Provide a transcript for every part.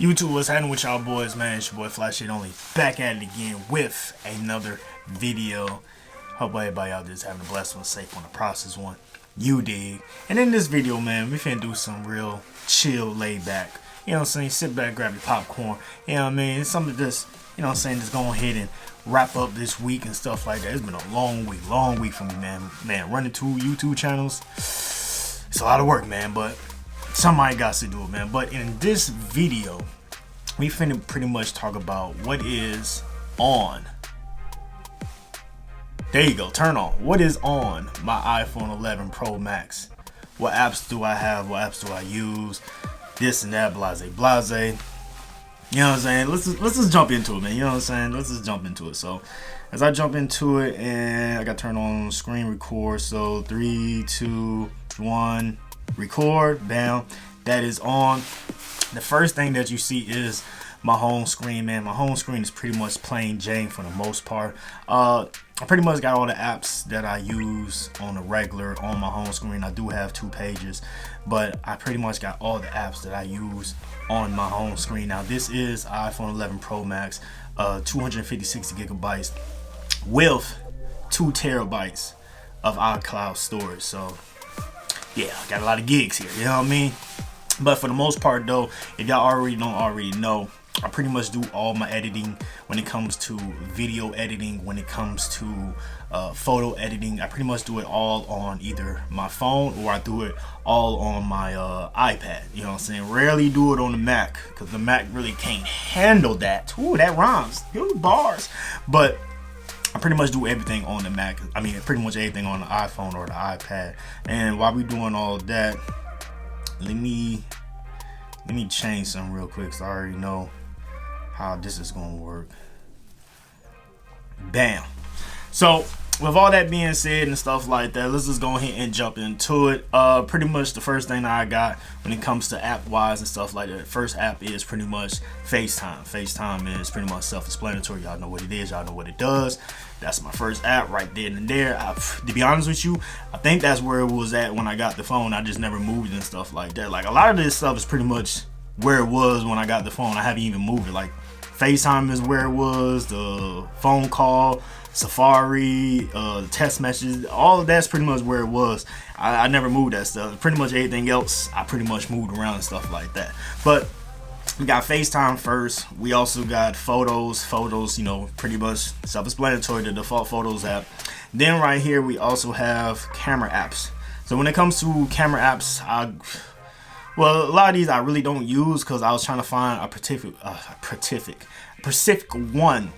YouTube, what's happening with y'all boys, man? It's your boy FlyShitOnly back at it again with another video. Hope everybody out there is having a blessed one, safe one, a prosperous one. You dig? And in this video, man, we finna do some real chill, laid back. You know what I'm saying? Sit back, grab your popcorn. You know what I mean? It's something just, you know what I'm saying, just go ahead and wrap up this week and stuff like that. It's been a long week for me, man. Running 2 YouTube channels, it's a lot of work, man, but somebody got to do it, man. But in this video, we finna pretty much talk about what is on. There you go, turn on. What is on my iPhone 11 Pro Max? What apps do I have? What apps do I use? This and that, blase. You know what I'm saying? Let's just jump into it, man. You know what I'm saying? Let's just jump into it. So, as I jump into it, and I got to turn on screen record. So 3, 2, 1. Record, bam, that is on. The first thing that you see is my home screen, man. My home screen is pretty much plain Jane for the most part. I pretty much got all the apps that I use on a regular on my home screen. I do have 2 pages, but I pretty much got all the apps that I use on my home screen. Now this is iPhone 11 Pro Max, 256 gigabytes with 2 terabytes of iCloud storage. So yeah, I got a lot of gigs here, you know what I mean? But for the most part though, if y'all already know, I pretty much do all my editing when it comes to video editing, when it comes to photo editing. I pretty much do it all on either my phone or I do it all on my iPad, you know what I'm saying? Rarely do it on the Mac, because the Mac really can't handle that. Ooh, that rhymes, good bars. But I pretty much do everything on the Mac. I mean, pretty much everything on the iPhone or the iPad. And while we doing all that, let me change something real quick, so I already know how this is gonna work. Bam. So with all that being said and stuff like that, let's just go ahead and jump into it. Pretty much the first thing that I got when it comes to app wise and stuff like that, the first app is pretty much FaceTime. FaceTime is pretty much self-explanatory. Y'all know what it is, y'all know what it does. That's my first app right then and there. To be honest with you, I think that's where it was at when I got the phone. I just never moved and stuff like that. Like a lot of this stuff is pretty much where it was when I got the phone. I haven't even moved it. Like FaceTime is where it was, the phone call, Safari, text messages, all of that's pretty much where it was. I never moved that stuff. Pretty much everything else I pretty much moved around and stuff like that. But we got FaceTime first. We also got photos, you know, pretty much self-explanatory, the default Photos app. Then right here we also have camera apps. So when it comes to camera apps, well, a lot of these I really don't use because I was trying to find a specific one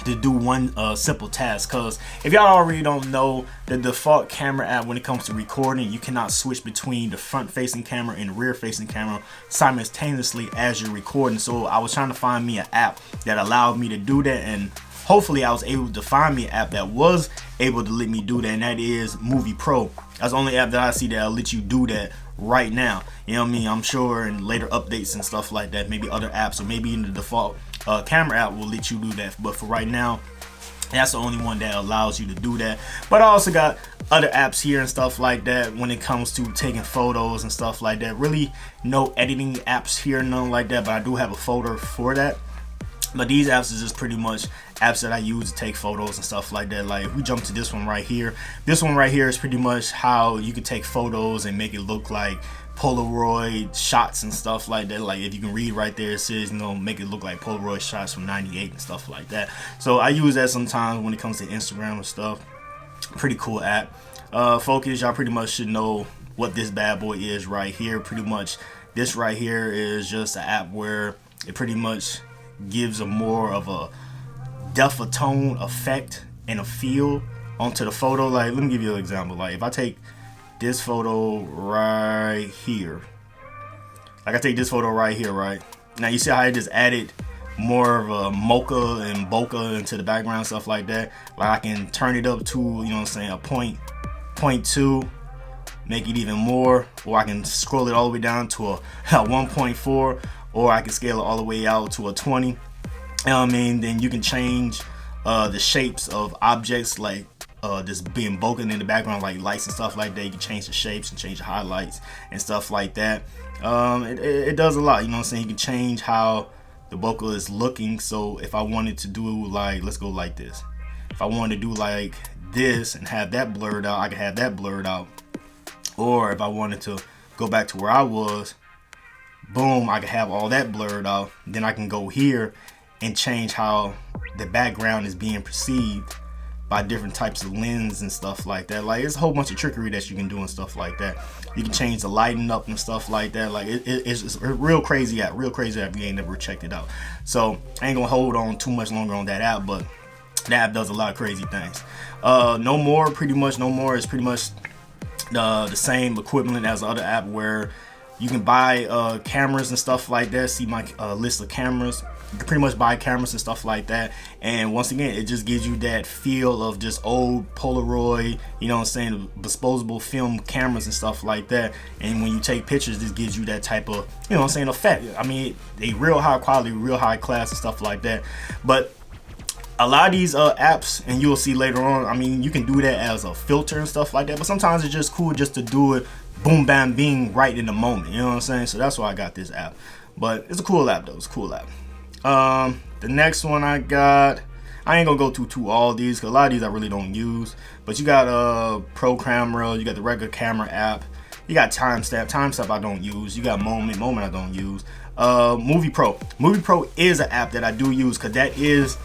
to do one simple task. Because if y'all already don't know, the default camera app when it comes to recording, you cannot switch between the front facing camera and the rear facing camera simultaneously as you're recording. So I was trying to find me an app that allowed me to do that, and hopefully I was able to find me an app that was able to let me do that, and that is Movie Pro. That's the only app that I see that'll let you do that right now. You know what I mean? I'm sure in later updates and stuff like that, maybe other apps or maybe in the default camera app will let you do that. But for right now, that's the only one that allows you to do that. But I also got other apps here and stuff like that when it comes to taking photos and stuff like that. Really no editing apps here, none like that, but I do have a folder for that. But these apps is just pretty much apps that I use to take photos and stuff like that. Like if we jump to this one right here, this one right here is pretty much how you can take photos and make it look like Polaroid shots and stuff like that. Like if you can read right there, it says, you know, make it look like Polaroid shots from '98 and stuff like that. So I use that sometimes when it comes to Instagram and stuff. Pretty cool app. Focus, y'all pretty much should know what this bad boy is right here. Pretty much this right here is just an app where it pretty much gives a more of a depth of tone effect and a feel onto the photo. Like let me give you an example. Like if I take this photo right here, like I take this photo right here, right now, you see how I just added more of a mocha and bokeh into the background, stuff like that. Like I can turn it up to, you know what I'm saying, a point 2, make it even more, or I can scroll it all the way down to a 1.4, or I can scale it all the way out to a 20. You know what I mean? Then you can change the shapes of objects. Like just being broken in the background, like lights and stuff like that. You can change the shapes and change the highlights and stuff like that. It does a lot, you know what I'm saying? You can change how the bokeh is looking. So if I wanted to do like, let's go like this. If I wanted to do like this and have that blurred out, I can have that blurred out. Or if I wanted to go back to where I was, boom, I can have all that blurred out. Then I can go here and change how the background is being perceived by different types of lens and stuff like that. Like, it's a whole bunch of trickery that you can do and stuff like that. You can change the lighting up and stuff like that. Like, it's a real crazy app if you ain't never checked it out. So I ain't gonna hold on too much longer on that app, but that app does a lot of crazy things. No More is pretty much the same equivalent as the other app, where you can buy cameras and stuff like that. See my list of cameras. You can pretty much buy cameras and stuff like that, and once again, it just gives you that feel of just old Polaroid, you know what I'm saying, disposable film cameras and stuff like that. And when you take pictures, this gives you that type of, you know what I'm saying, effect. I mean, they real high quality, real high class and stuff like that. But a lot of these apps, and you'll see later on, I mean, you can do that as a filter and stuff like that, but sometimes it's just cool just to do it boom bam bing right in the moment, you know what I'm saying? So that's why I got this app. But it's a cool app though. It's a cool app. The next one I got, I ain't gonna go through all these because a lot of these I really don't use, but you got Pro Camera, you got the regular camera app, you got Timestamp I don't use, you got Moment I don't use. Movie Pro is an app that I do use because that is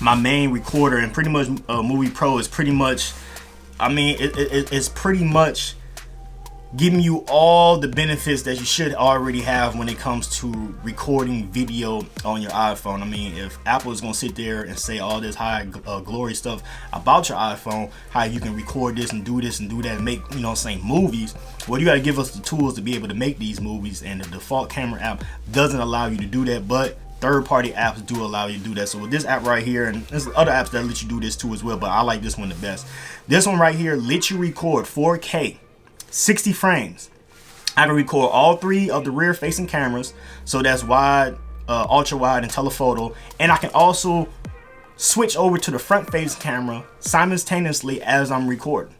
my main recorder, and pretty much Movie Pro is pretty much, I mean, it's pretty much giving you all the benefits that you should already have when it comes to recording video on your iPhone. I mean, if Apple is gonna sit there and say all this high glory stuff about your iPhone, how you can record this and do that and make, you know, saying movies, well, you got to give us the tools to be able to make these movies, and the default camera app doesn't allow you to do that, but third-party apps do allow you to do that. So with this app right here, and there's other apps that let you do this too as well, but I like this one the best. This one right here lets you record 4K 60 frames. I can record all three of the rear facing cameras, so that's wide, ultra wide, and telephoto, and I can also switch over to the front facing camera simultaneously as I'm recording.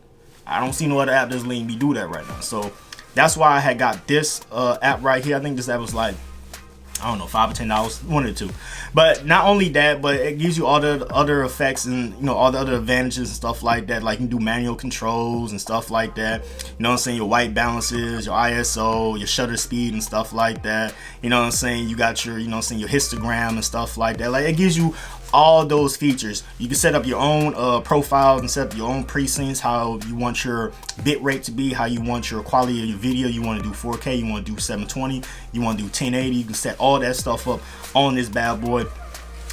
I don't see no other app that's letting me do that right now, so that's why I had got this app right here. I think this app was like, I don't know, $5 or $10, one or two. But not only that, but it gives you all the other effects and, you know, all the other advantages and stuff like that. Like you can do manual controls and stuff like that. You know what I'm saying? Your white balances, your ISO, your shutter speed and stuff like that. You know what I'm saying? You got your, you know what I'm saying, your histogram and stuff like that. Like, it gives you all those features. You can set up your own profiles and set up your own precincts, how you want your bit rate to be, how you want your quality of your video. You want to do 4K, you want to do 720, you want to do 1080. You can set all that stuff up on this bad boy.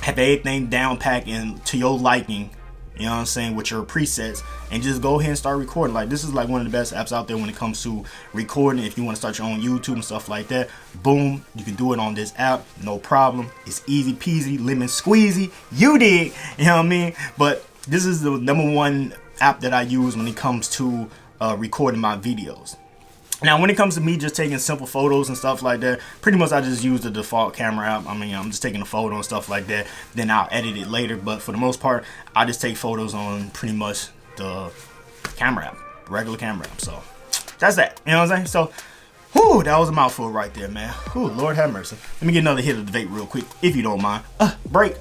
Have everything down packed and to your liking, you know what I'm saying, with your presets, and just go ahead and start recording. Like, this is like one of the best apps out there when it comes to recording. If you want to start your own YouTube and stuff like that, boom, you can do it on this app, no problem. It's easy peasy, lemon squeezy, you dig, you know what I mean? But this is the #1 app that I use when it comes to recording my videos. Now, when it comes to me just taking simple photos and stuff like that, pretty much I just use the default camera app. I mean, I'm just taking a photo and stuff like that, then I'll edit it later. But for the most part, I just take photos on pretty much the camera app, regular camera app. So that's that, you know what I'm saying? So, whew, that was a mouthful right there, man. Whew, Lord have mercy. Let me get another hit of the vape real quick, if you don't mind. Break.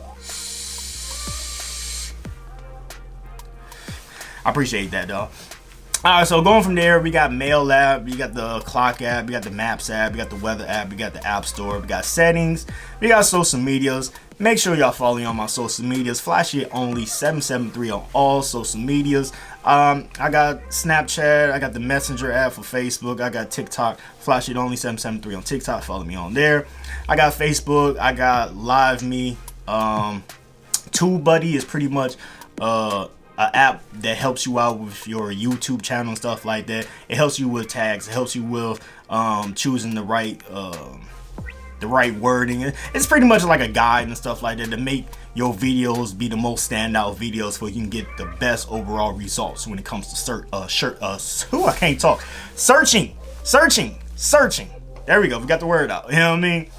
I appreciate that, dog. Alright, so going from there, we got Mail app, we got the Clock app, we got the Maps app, we got the Weather app, we got the App Store, we got Settings, we got social medias. Make sure y'all follow me on my social medias. FlyShitOnly312 on all social medias. I got Snapchat, I got the Messenger app for Facebook, I got TikTok, FlyShitOnly773 on TikTok. Follow me on there. I got Facebook, I got LiveMe. TubeBuddy is pretty much an app that helps you out with your YouTube channel and stuff like that. It helps you with tags. It helps you with choosing the right wording. It's pretty much like a guide and stuff like that to make your videos be the most standout videos, so you can get the best overall results when it comes to searching. There we go. We got the word out. You know what I mean?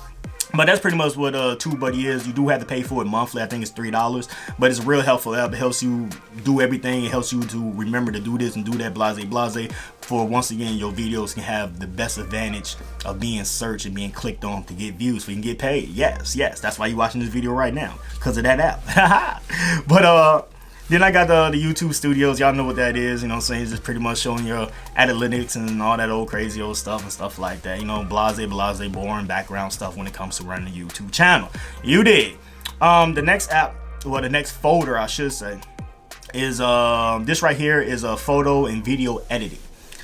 But that's pretty much what TubeBuddy is. You do have to pay for it monthly. I think it's $3, but it's a real helpful app. It helps you do everything. It helps you to remember to do this and do that, blase. For once again, your videos can have the best advantage of being searched and being clicked on to get views, so you can get paid. Yes, that's why you're watching this video right now, because of that app. But then I got the YouTube Studios. Y'all know what that is, you know what I'm saying? It's just pretty much showing your analytics and all that old crazy old stuff and stuff like that. You know, blase, boring background stuff when it comes to running a YouTube channel. You did. The next app, well, the next folder I should say, is this right here is a photo and video editing.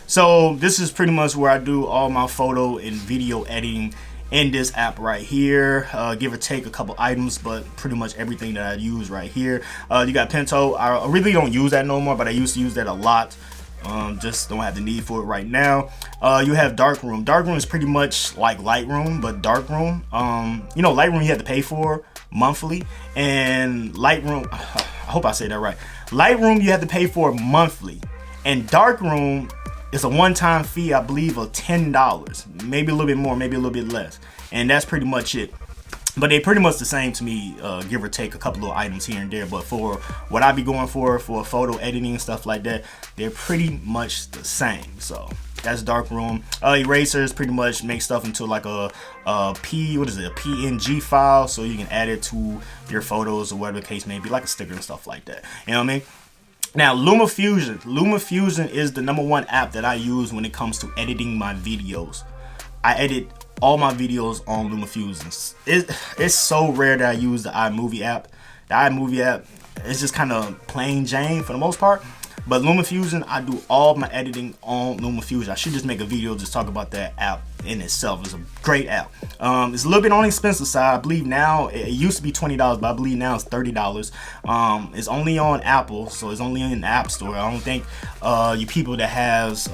So this is pretty much where I do all my photo and video editing in this app right here, give or take a couple items, but pretty much everything that I use right here. You got Pinto. I really don't use that no more, but I used to use that a lot. Just don't have the need for it right now. You have Darkroom. Darkroom is pretty much like Lightroom, but Darkroom. You know, Lightroom you have to pay for monthly, and Lightroom, I hope I say that right. Lightroom you have to pay for monthly, and Darkroom, it's a one-time fee, I believe, of $10, maybe a little bit more, maybe a little bit less, and that's pretty much it. But they pretty much the same to me, give or take a couple of items here and there. But for what I be going for photo editing and stuff like that, they're pretty much the same. So that's Darkroom. Erasers pretty much make stuff into like a PNG file, so you can add it to your photos or whatever the case may be, like a sticker and stuff like that. You know what I mean? Now, LumaFusion is the #1 app that I use when it comes to editing my videos. I edit all my videos on LumaFusion. It's so rare that I use the iMovie app. The iMovie app is just kind of plain Jane for the most part. But LumaFusion, I do all my editing on LumaFusion. I should just make a video just talk about that app in itself. It's a great app. It's a little bit on the expensive side. I believe now, it used to be $20, but I believe now it's $30. It's only on Apple, so it's only in the App Store. I don't think you people that has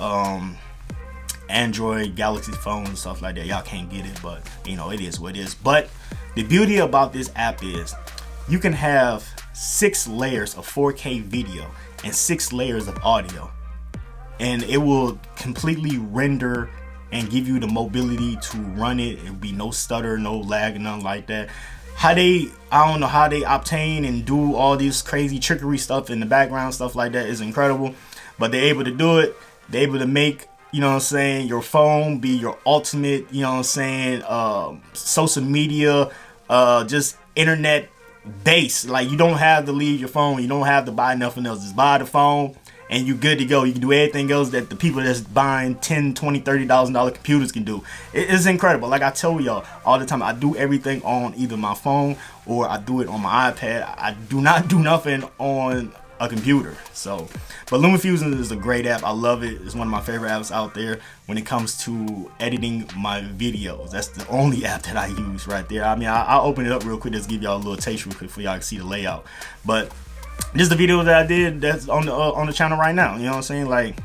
Android, Galaxy phones and stuff like that, y'all can't get it, but you know, it is what it is. But the beauty about this app is you can have 6 layers of 4K video and 6 layers of audio, and it will completely render and give you the mobility to run it. It'll be no stutter, no lag, nothing like that. I don't know how they obtain and do all this crazy trickery stuff in the background, stuff like that is incredible, but they're able to do it. They're able to make, you know what I'm saying, your phone be your ultimate, you know what I'm saying, social media, just internet base. Like, you don't have to leave your phone, you don't have to buy nothing else, just buy the phone and you good to go. You can do everything else that the people that's buying $10, $20, $30,000 computers can do. It's incredible. Like I tell y'all all the time, I do everything on either my phone or I do it on my iPad. I do not do nothing on a computer. So, but LumaFusion is a great app. I love it. It's one of my favorite apps out there when it comes to editing my videos. That's the only app that I use right there. I mean, I'll open it up real quick, just give y'all a little taste real quick for y'all to see the layout. But this is the video that I did that's on the channel right now. You know what I'm saying? Like,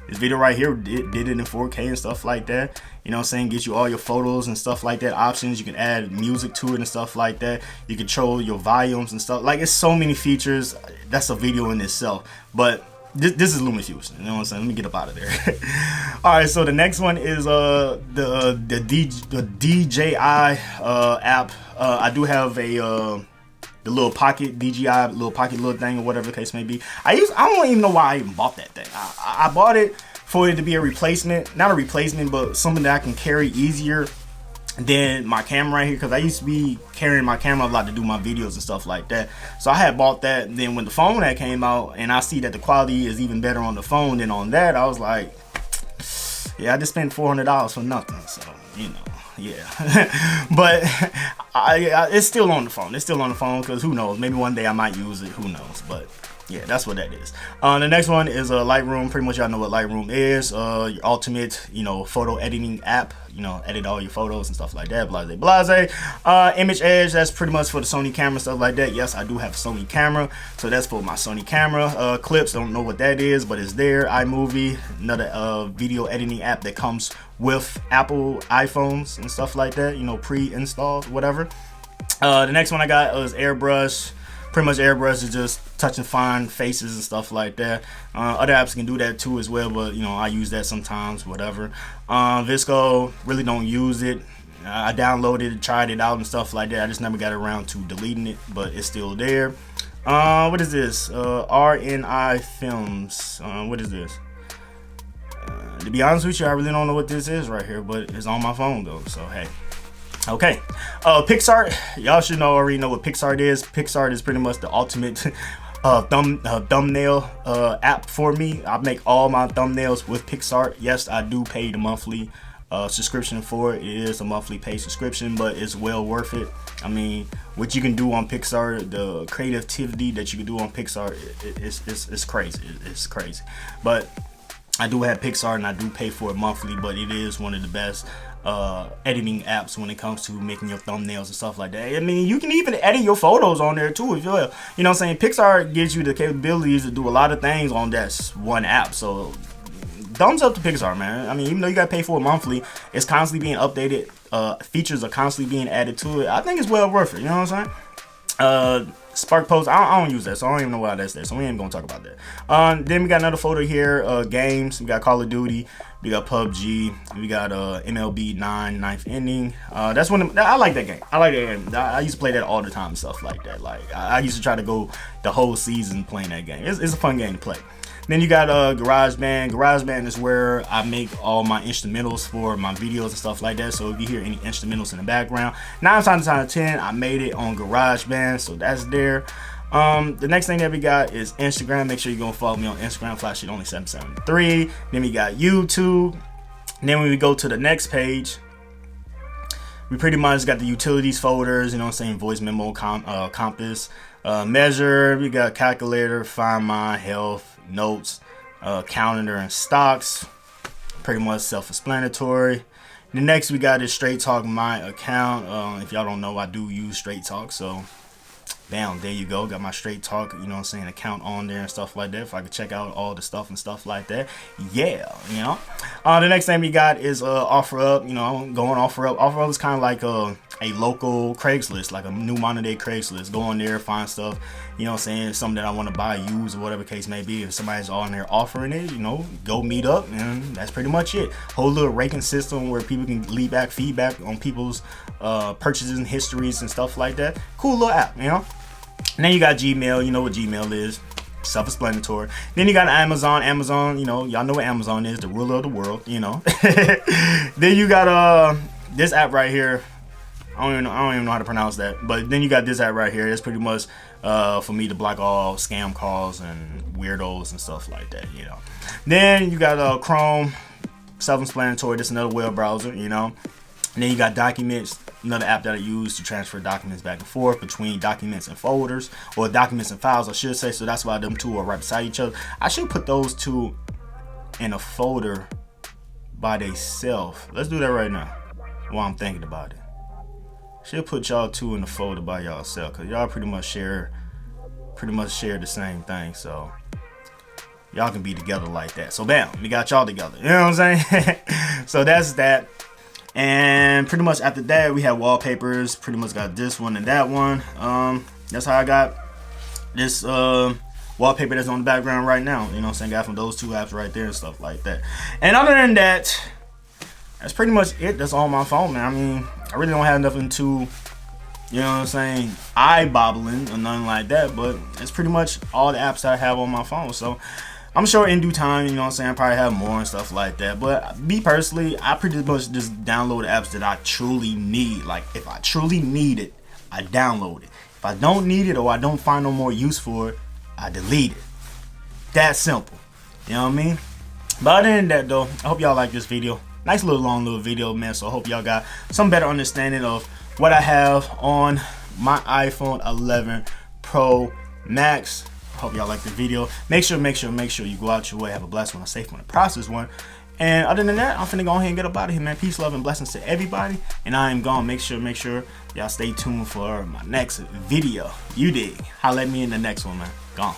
this video right here did it in 4K and stuff like that. You know what I'm saying? Gets you all your photos and stuff like that. Options. You can add music to it and stuff like that. You control your volumes and stuff. Like, it's so many features. That's a video in itself. But this is LumaFusion. You know what I'm saying? Let me get up out of there. All right. So the next one is the DJI app. I do have the little pocket DJI little pocket little thing or whatever the case may be. I don't even know why I even bought that thing. I bought it for it to be a replacement, not a replacement, but something that I can carry easier than my camera right here, because I used to be carrying my camera a lot to do my videos and stuff like that. So I had bought that, and then when the phone that came out and I see that the quality is even better on the phone than on that, I was like, yeah, I just spent $400 for nothing. So, you know, yeah. But it's still on the phone. It's still on the phone, because who knows, maybe one day I might use it, who knows. But yeah, that's what that is. The next one is Lightroom. Pretty much y'all know what Lightroom is. Your ultimate, you know, photo editing app. You know, edit all your photos and stuff like that. Blase. Image Edge, that's pretty much for the Sony camera, stuff like that. Yes, I do have a Sony camera, so that's for my Sony camera. Clips, don't know what that is, but it's there. iMovie, another video editing app that comes with Apple iPhones and stuff like that. You know, pre-installed, whatever. The next one I got is Airbrush. Pretty much Airbrush is just touch and find faces and stuff like that. Other apps can do that too as well, but you know, I use that sometimes, whatever. Visco, really don't use it. I downloaded it, tried it out and stuff like that. I just never got around to deleting it, but it's still there. What is this? RNI Films. What is this? To be honest with you, I really don't know what this is right here, but it's on my phone though, so hey. Okay, PicsArt. Y'all should already know what PicsArt is. PicsArt is pretty much the ultimate thumbnail app for me. I make all my thumbnails with PicsArt. Yes, I do pay the monthly subscription for it. It is a monthly paid subscription, but it's well worth it. I mean, what you can do on PicsArt, the creativity that you can do on PicsArt, it's crazy. It's crazy. But I do have PicsArt and I do pay for it monthly, but it is one of the best editing apps when it comes to making your thumbnails and stuff like that. I mean, you can even edit your photos on there too, if you know what I'm saying. PicsArt gives you the capabilities to do a lot of things on that one app. So thumbs up to PicsArt, man. I mean, even though you gotta pay for it monthly, it's constantly being updated. Features are constantly being added to it. I think it's well worth it. You know what I'm saying? Spark Post, I don't use that, so I don't even know why that's there, so we ain't gonna talk about that. Then we got another folder here, games. We got Call of Duty, we got PUBG, we got MLB 9 ninth inning. That's one I like that game. I like that game. I used to play that all the time and stuff like that. Like I used to try to go the whole season playing that game. It's a fun game to play. Then you got GarageBand. GarageBand is where I make all my instrumentals for my videos and stuff like that. So if you hear any instrumentals in the background, 9 times out of 10, I made it on GarageBand, so that's there. The next thing that we got is Instagram. Make sure you're gonna follow me on Instagram, FlyShitOnly312. Then we got YouTube. Then when we go to the next page, we pretty much got the utilities folders, you know what I'm saying, voice memo, compass, measure, we got calculator, find my, health, notes, calendar, and stocks. Pretty much self-explanatory. The next we got is Straight Talk, my account. If y'all don't know, I do use Straight Talk, so bam, there you go. Got my Straight Talk, you know what I'm saying, account on there and stuff like that. If I could check out all the stuff and stuff like that, yeah, you know. The next thing we got is OfferUp. You know, I'm going OfferUp. OfferUp is kind of like a local Craigslist, like a new modern day Craigslist. Go on there, find stuff, you know what I'm saying, something that I want to buy, use, or whatever case may be. If somebody's on there offering it, you know, go meet up, and that's pretty much it. Whole little rating system where people can leave back feedback on people's purchases and histories and stuff like that. Cool little app, you know. And then you got Gmail. You know what Gmail is, self-explanatory. Then you got Amazon. Amazon, you know, y'all know what Amazon is, the ruler of the world, you know. Then you got this app right here. I don't even know how to pronounce that. But then you got this app right here. It's pretty much for me to block all scam calls and weirdos and stuff like that, you know. Then you got Chrome, self-explanatory. This is another web browser, you know. And then you got Documents, another app that I use to transfer documents back and forth between documents and folders, or documents and files, I should say. So that's why them two are right beside each other. I should put those two in a folder by themselves. Let's do that right now while I'm thinking about it. Should put y'all two in the folder by y'allself, because y'all pretty much share the same thing. So y'all can be together like that. So bam, we got y'all together. You know what I'm saying? So that's that. And pretty much after that, we have wallpapers. Pretty much got this one and that one. That's how I got this wallpaper that's on the background right now. You know what I'm saying? Got from those two apps right there and stuff like that. And other than that, that's pretty much it. That's all on my phone, man. I mean, I really don't have nothing too, you know what I'm saying, eye-bobbling or nothing like that. But it's pretty much all the apps that I have on my phone. So I'm sure in due time, you know what I'm saying, I probably have more and stuff like that. But me personally, I pretty much just download apps that I truly need. Like, if I truly need it, I download it. If I don't need it or I don't find no more use for it, I delete it. That simple. You know what I mean? But other than that, though, I hope y'all like this video. Nice little long little video, man. So I hope y'all got some better understanding of what I have on my iPhone 11 Pro Max. Hope y'all like the video. Make sure you go out your way, have a blessed one, a safe one, a prosperous one. And other than that, I'm finna go ahead and get up out of here, man. Peace, love, and blessings to everybody. And I am gone. Make sure y'all stay tuned for my next video. You dig? Holla at me in the next one, man. Gone.